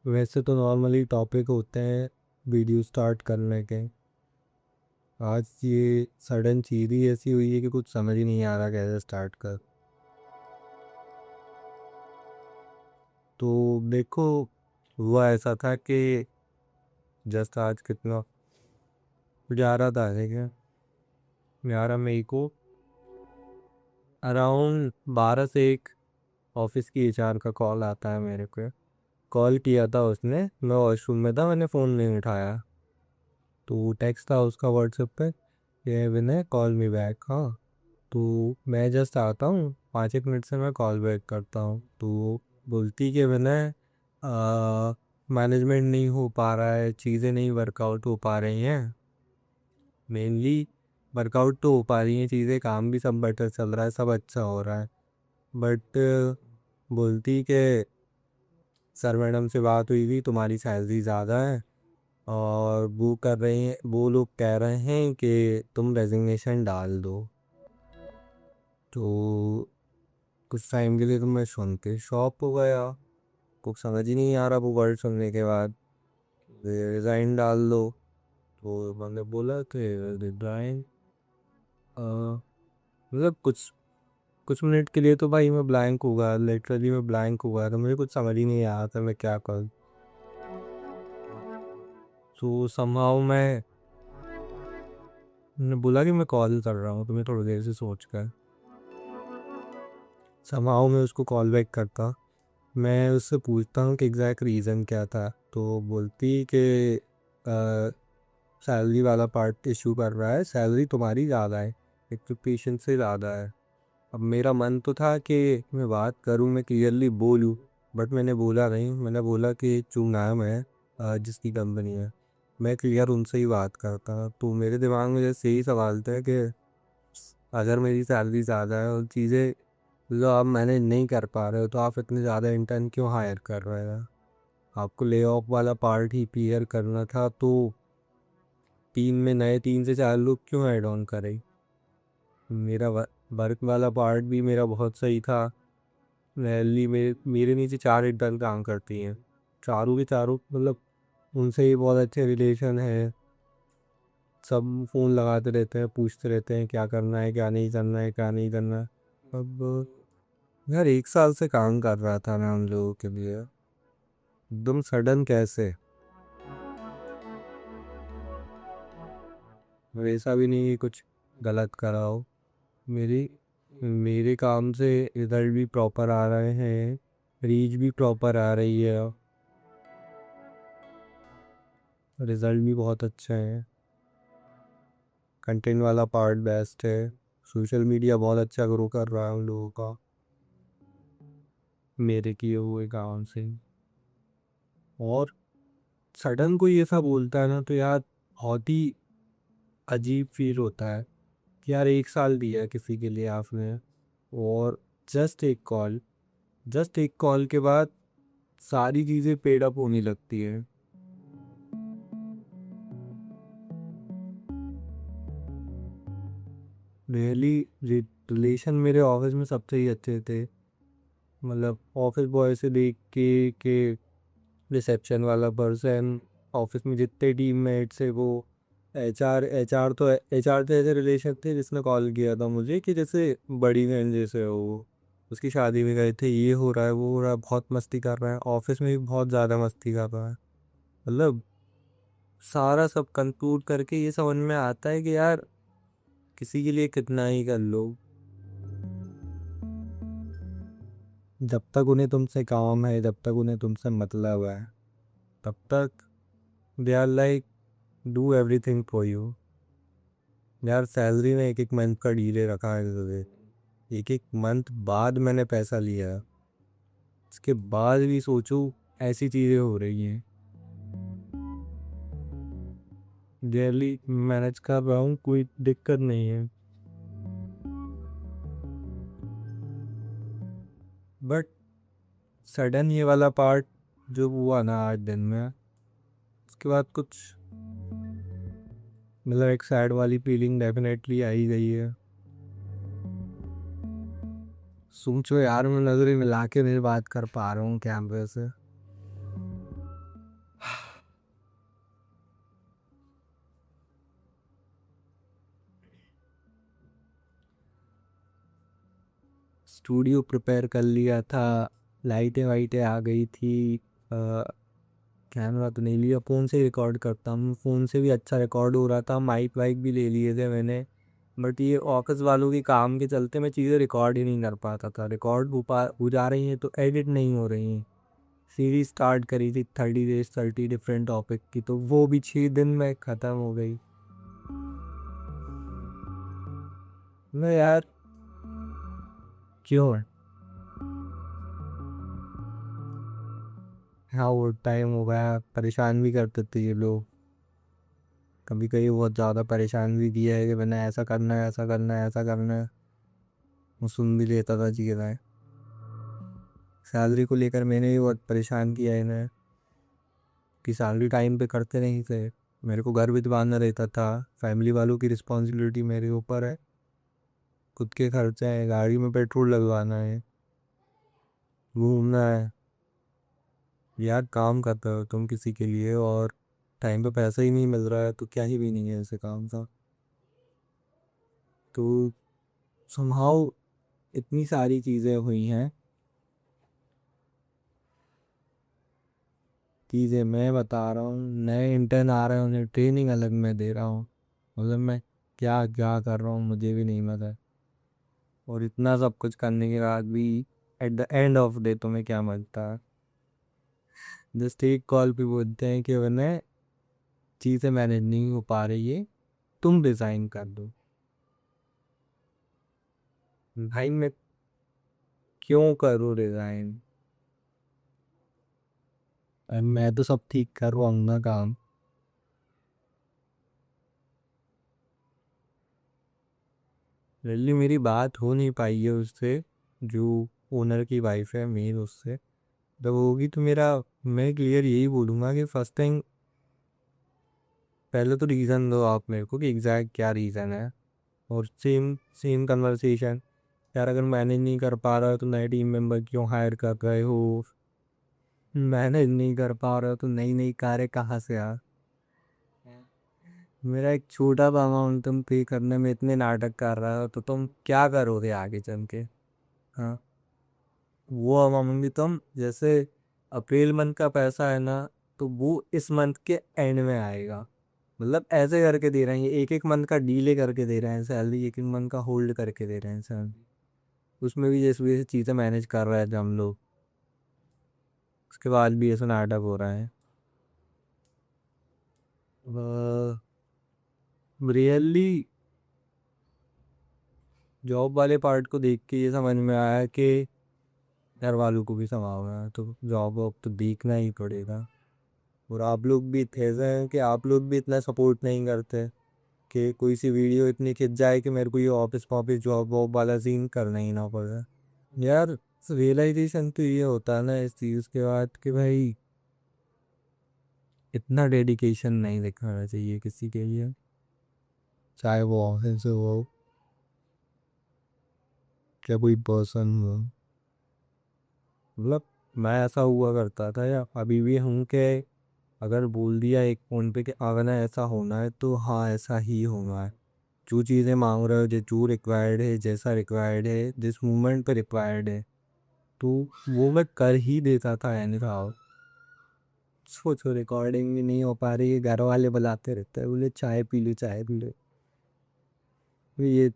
वैसे तो normally topic होते हैं वीडियो स्टार्ट करने के। आज ये सडन चीज़ ही ऐसी हुई है कि कुछ समझ ही नहीं आ रहा कैसे स्टार्ट कर। तो देखो, हुआ ऐसा था कि जस्ट आज कितना 11 तारीख है। 11 मई को अराउंड 12 से 1 ऑफिस की एचआर का कॉल आता है मेरे को। कॉल किया था उसने, मैं वॉशरूम में था, मैंने फ़ोन नहीं उठाया। तो टेक्स्ट था उसका व्हाट्सएप पे, ये विनय कॉल मी बैक। हाँ, तो मैं जस्ट आता हूँ, 5 एक मिनट से मैं कॉल बैक करता हूँ। तो बोलती कि विनय मैनेजमेंट नहीं हो पा रहा है, चीज़ें नहीं वर्कआउट हो पा रही हैं। मेनली वर्कआउट तो हो पा रही हैं चीज़ें, काम भी सब बेटर चल रहा है, सब अच्छा हो रहा है। बट बोलती कि सर मैडम से बात हुई थी, तुम्हारी सैलरी ज़्यादा है और वो कर रहे हैं, वो लोग कह रहे हैं कि तुम रेजिग्नेशन डाल दो। तो कुछ टाइम के लिए तो मैं सुन के शॉक हो गया। कुछ समझ ही नहीं आ रहा वो वर्ड सुनने के बाद। रिज़ाइन डाल दो। तो मैंने बोला कि रिज़ाइन, मतलब कुछ कुछ मिनट के लिए तो भाई मैं ब्लैंक हुआ, लिटरली मैं ब्लैंक हुआ, तो मुझे कुछ समझ ही नहीं आ रहा था मैं क्या करूँ। तो समहाउ मैंने बोला कि मैं कॉल कर रहा हूँ तुम्हें थोड़ी देर से सोच कर। समहाउ मैं उसको कॉल बैक करता, मैं उससे पूछता हूँ कि एग्जैक्ट रीज़न क्या था। तो बोलती कि सैलरी वाला पार्ट इशू कर रहा है, सैलरी तुम्हारी ज़्यादा है, एक्सपेक्टेशन से ज़्यादा है। अब मेरा मन तो था कि मैं बात करूँ, मैं क्लियरली बोलूँ, बट मैंने बोला नहीं। मैंने बोला कि चुनाम है जिसकी कंपनी है, मैं क्लियर उनसे ही बात करता। तो मेरे दिमाग में जैसे यही सवाल था कि अगर मेरी सैलरी ज़्यादा है और चीज़ें जो आप मैनेज नहीं कर पा रहे हो, तो आप इतने ज़्यादा इंटर्न क्यों हायर कर रहे हैं? आपको ले ऑफ वाला पार्ट ही क्लियर करना था, तो टीम में नए 3 से 4 लोग क्यों ऐड ऑन करें? मेरा वर्क वाला पार्ट भी मेरा बहुत सही था। रैली में मेरे नीचे 4 इंटर्न काम करती हैं, चारों के चारों, मतलब उनसे ही बहुत अच्छे रिलेशन है। सब फ़ोन लगाते रहते हैं, पूछते रहते हैं क्या करना है, क्या नहीं करना है, क्या नहीं करना है। अब यार 1 साल से काम कर रहा था मैं उन लोगों के लिए, एकदम सडन कैसे? वैसा भी नहीं कि कुछ गलत करा हो। मेरी मेरे काम से रिजल्ट भी प्रॉपर आ रहे हैं, रीच भी प्रॉपर आ रही है, रिजल्ट भी बहुत अच्छा है, कंटेंट वाला पार्ट बेस्ट है, सोशल मीडिया बहुत अच्छा ग्रो कर रहा है उन लोगों का मेरे किए हुए काम से। और सडन कोई ऐसा बोलता है ना, तो यार बहुत ही अजीब फील होता है कि यार 1 साल दिया किसी के लिए आपने, और जस्ट एक कॉल जस्ट एक कॉल के बाद सारी चीज़ें पेड अप होने लगती है। रियली रिलेशन मेरे ऑफिस में सबसे ही अच्छे थे, मतलब ऑफिस बॉय से देख के रिसेप्शन वाला पर्सन, ऑफिस में जितने टीममेट्स है, वो एचआर तो ऐसे रिलेशन थे जिसने कॉल किया था मुझे कि जैसे बड़ी बहन जैसे हो वो। उसकी शादी में गए थे, ये हो रहा है वो हो रहा है, बहुत मस्ती कर रहा है, ऑफिस में भी बहुत ज़्यादा मस्ती कर रहा है। मतलब सारा सब कंक्लूड करके ये समझ में आता है कि यार किसी के लिए कितना ही कर लो, जब तक उन्हें तुमसे काम है, जब तक उन्हें तुमसे मतलब है, तब तक they are like do everything for you. यार सैलरी में एक एक मंथ का डीले रखा है तुझे, एक एक मंथ बाद मैंने पैसा लिया, इसके बाद भी सोचो ऐसी चीज़ें हो रही हैं। डेली मैनेज कर रहा हूँ, कोई दिक्कत नहीं है, बट सडन ये वाला पार्ट जो हुआ ना 8 दिन में, उसके बाद कुछ, मतलब एक सैड वाली फीलिंग डेफिनेटली आई गई है। सोचो यार, मैं नज़रें मिला के नहीं बात कर पा रहा हूँ कैमरे से। स्टूडियो प्रिपेयर कर लिया था, लाइटें वाइटें आ गई थी, कैमरा तो नहीं लिया, फ़ोन से ही रिकॉर्ड करता हूँ, फ़ोन से भी अच्छा रिकॉर्ड हो रहा था, माइक वाइक भी ले लिए थे मैंने। बट ये ऑफिस वालों के काम के चलते मैं चीज़ें रिकॉर्ड ही नहीं कर पाता था, रिकॉर्ड हो जा रही हैं तो एडिट नहीं हो रही हैं। सीरीज स्टार्ट करी थी 30 डेज 30 डिफरेंट टॉपिक की, तो वो भी 6 दिन में ख़त्म हो गई। मैं यार क्यों? हाँ वो टाइम हो गया, परेशान भी करते थे ये लोग, कभी कभी बहुत ज़्यादा परेशान भी किया है कि मैंने ऐसा करना है, ऐसा करना है, ऐसा करना है। वो सुन भी लेता था चीज़ें। सैलरी को लेकर मैंने भी बहुत परेशान किया है इन्हें कि सैलरी टाइम पे करते नहीं थे। मेरे को घर भी दिवाना रहता था, फैमिली वालों की रिस्पॉन्सिबिलिटी मेरे ऊपर है, खुद के खर्चे हैं, गाड़ी में पेट्रोल लगवाना है, घूमना है। यार काम करते हो तुम किसी के लिए और टाइम पे पैसा ही नहीं मिल रहा है तो क्या ही भी नहीं है ऐसे काम का। तो समहाउ इतनी सारी चीज़ें हुई हैं, चीज़ें मैं बता रहा हूँ, नए इंटर्न आ रहे हैं उन्हें ट्रेनिंग अलग मैं दे रहा हूँ, मतलब मैं क्या क्या कर रहा हूँ मुझे भी नहीं पता। और इतना सब कुछ करने के बाद भी at the end of day तुम्हें क्या मिलता है? जस्ट एक कॉल पे बोलते हैं कि उन्हें चीज़ें मैनेज नहीं हो पा रही है, तुम रिज़ाइन कर दो। भाई मैं क्यों करूँ रिज़ाइन? मैं तो सब ठीक करवाऊँ ना काम। जल्दी मेरी बात हो नहीं पाई है उससे, जो ओनर की वाइफ है मेन, उससे जब होगी तो मेरा, मैं क्लियर यही बोलूँगा कि फर्स्ट थिंग, पहले तो रीज़न दो आप मेरे को कि एग्जैक्ट क्या रीज़न है। और सेम सेम कन्वर्सेशन, यार अगर मैनेज नहीं कर पा रहा हो तो नए टीम मेंबर क्यों हायर कर रहे हो? मैनेज नहीं कर पा रहे हो तो नई नई कारें कहाँ से आ? मेरा एक छोटा सा अमाउंट तुम पे करने में इतने नाटक कर रहा हो तो तुम क्या करोगे आगे चल के? हाँ, वो अमाउंट भी तुम जैसे अप्रैल मंथ का पैसा है ना, तो वो इस मंथ के एंड में आएगा। मतलब ऐसे करके दे रहे हैं, एक एक मंथ का डीले करके दे रहे हैं सैलरी, एक एक मंथ का होल्ड करके दे रहे हैं सैलरी। उसमें भी जैसे वैसे चीज़ें मैनेज कर रहे थे हम लोग, उसके बाद भी ऐसा नाटक हो रहा है। रियली जॉब वाले पार्ट को देख के ये समझ में आया कि घर वालों को भी संभालना है तो जॉब वॉब तो देखना ही पड़ेगा। और आप लोग भी थे हैं कि आप लोग भी इतना सपोर्ट नहीं करते कि कोई सी वीडियो इतनी खिंच जाए कि मेरे को ये ऑफिस ऑफिस जॉब वॉब वाला सीन करना ही ना पड़े। यार रियलाइजेशन तो ये होता है ना इस चीज़ के बाद कि भाई इतना डेडिकेशन नहीं दिखाना चाहिए किसी के लिए, चाहे वो ऑफिस हो या कोई पर्सन हो। मतलब मैं ऐसा हुआ करता था या अभी भी हूँ कि अगर बोल दिया एक फ़ोन पे कि अगर ना ऐसा होना है तो हाँ ऐसा ही होना है। जो चीज़ें मांग रहे हो, जो रिक्वायर्ड है, जैसा रिक्वायर्ड है, जिस मूवमेंट पे रिक्वायर्ड है, तो वो मैं कर ही देता था एनी हाउ। सोचो रिकॉर्डिंग भी नहीं हो पा रही है, घर वाले बुलाते रहते हैं, बोले चाय पी लो चाय पी लो। ये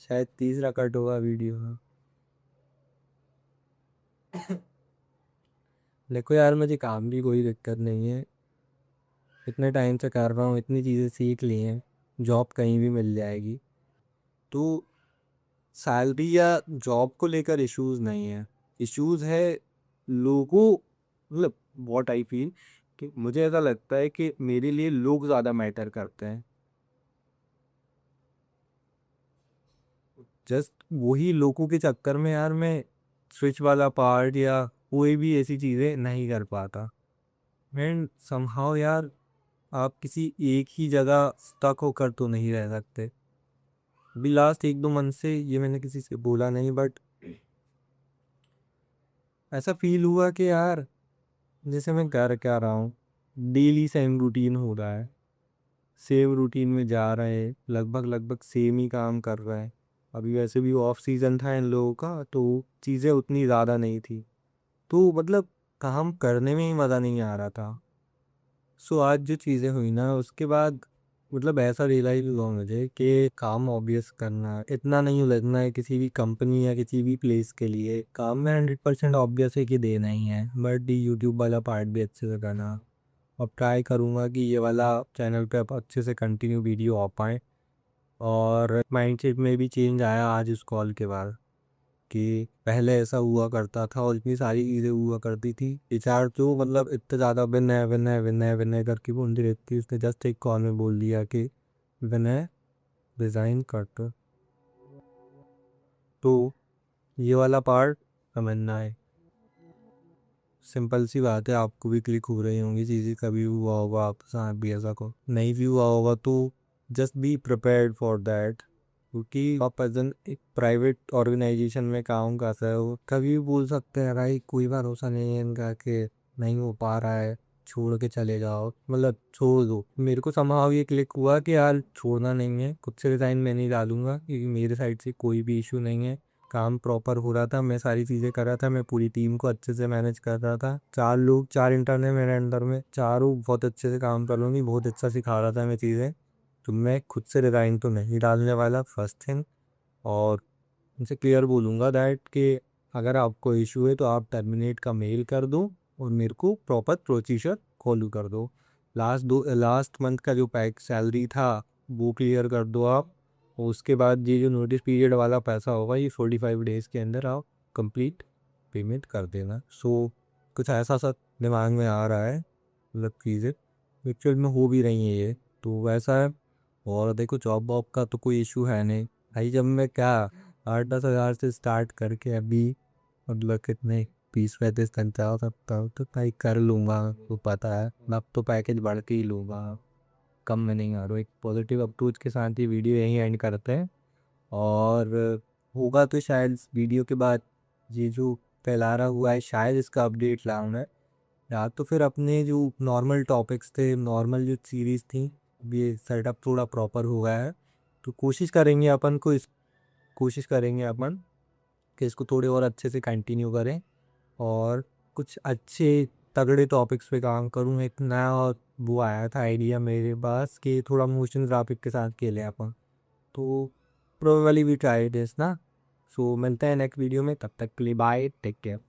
शायद तीसरा कट होगा वीडियो में। देखो यार मुझे काम की कोई दिक्कत नहीं है, इतने टाइम से कर रहा हूँ, इतनी चीज़ें सीख ली हैं, जॉब कहीं भी मिल जाएगी। तो सैलरी या जॉब को लेकर इश्यूज नहीं है, इश्यूज है लोगों, मतलब व्हाट आई फील कि मुझे ऐसा लगता है कि मेरे लिए लोग ज़्यादा मैटर करते हैं। जस्ट वही लोगों के चक्कर में यार मैं स्विच वाला पार्ट या कोई भी ऐसी चीज़ें नहीं कर पाता। एंड समहाउ यार आप किसी एक ही जगह स्टक होकर तो नहीं रह सकते। अभी लास्ट 1-2 मंथ से ये मैंने किसी से बोला नहीं, बट ऐसा फील हुआ कि यार जैसे मैं कर क्या रहा हूँ, डेली सेम रूटीन हो रहा है, सेम रूटीन में जा रहे हैं, लगभग लगभग सेम ही काम कर रहे हैं, अभी वैसे भी ऑफ सीज़न था इन लोगों का, तो चीज़ें उतनी ज़्यादा नहीं थी, तो मतलब काम करने में ही मज़ा नहीं आ रहा था। सो आज जो चीज़ें हुई ना उसके बाद मतलब ऐसा रियलाइज़ हुआ मुझे कि काम ऑब्वियस करना इतना नहीं उलझना है किसी भी कंपनी या किसी भी प्लेस के लिए। काम में 100% ऑब्वियस है कि देना ही है, बट यूट्यूब वाला पार्ट भी अच्छे से करना। अब ट्राई करूँगा कि ये वाला चैनल पे अब अच्छे से कंटिन्यू वीडियो आ पाए। और माइंडसेट में भी चेंज आया आज इस कॉल के बाद कि पहले ऐसा हुआ करता था और इतनी सारी चीज़ें हुआ करती थी। एचआर तो मतलब इतना ज़्यादा विनय विनय विनय विनय करके बोलती रहती, उसने जस्ट एक कॉल में बोल दिया कि विनय रिज़ाइन कर दो। तो ये वाला पार्ट समझना है। सिंपल सी बात है, आपको भी क्लिक हो रही होंगी चीज़ें, कभी हुआ होगा आपके साथ भी ऐसा को नहीं भी हुआ होगा तो just be prepared for that. क्योंकि आप एज एन एक प्राइवेट ऑर्गेनाइजेशन में काम कर रहे हो, कभी भी बोल सकते हैं भाई कोई भरोसा नहीं है इनका कि नहीं हो पा रहा है, छोड़ के चले जाओ, मतलब छोड़ दो। मेरे को समहाउ ये क्लिक हुआ कि यार छोड़ना नहीं है, खुद से रिज़ाइन मैं नहीं डालूंगा क्योंकि मेरे साइड से कोई भी इशू नहीं है। काम प्रॉपर हो रहा था, मैं सारी चीज़ें कर रहा था, मैं पूरी टीम को अच्छे से मैनेज कर रहा था। 4 लोग 4 इंटर्न है मेरे अंडर में, चारों बहुत अच्छे से काम कर लूँगी, बहुत अच्छा सिखा रहा था मैं चीज़ें। तो मैं खुद से रिज़ाइन तो नहीं डालने वाला फर्स्ट थिंग। और उनसे क्लियर बोलूँगा दैट कि अगर आपको इशू है तो आप टर्मिनेट का मेल कर दो और मेरे को प्रॉपर प्रोसीजर फॉलो कर दो। लास्ट मंथ का जो पैक सैलरी था वो क्लियर कर दो आप। और उसके बाद ये जो नोटिस पीरियड वाला पैसा होगा ये 45 डेज़ के अंदर आप कंप्लीट पेमेंट कर देना। सो कुछ ऐसा सा दिमाग में आ रहा है, मतलब चीज़ें एक्चुअल में हो भी रही हैं ये, तो वैसा है। और देखो जॉब वॉब का तो कोई इशू है नहीं भाई, जब मैं क्या 8-10 हज़ार से स्टार्ट करके अभी मतलब कितने 20-35 तक जा सकता हूँ तो भाई कर लूँगा, तो पता है अब तो पैकेज बढ़ के ही लूँगा, कम में नहीं आ रहा। एक पॉजिटिव अप्रोच के साथ ही वीडियो यहीं एंड करते हैं। और होगा तो शायद इस वीडियो के बाद ये जो फैला रहा हुआ है शायद इसका अपडेट लाऊं मैं, या तो फिर अपने जो नॉर्मल टॉपिक्स थे, नॉर्मल जो सीरीज़ थी, ये सेटअप थोड़ा प्रॉपर हो गया है तो कोशिश करेंगे अपन कि इसको थोड़े और अच्छे से कंटिन्यू करें और कुछ अच्छे तगड़े टॉपिक्स पे काम करूँ। एक नया और वो आया था आइडिया मेरे पास कि थोड़ा मोशन ग्राफिक के साथ खेले अपन, तो प्रोबेबली वी ट्राई दिस ना। सो मिलते हैं नेक्स्ट वीडियो में, तब तक के लिए बाय, टेक केयर।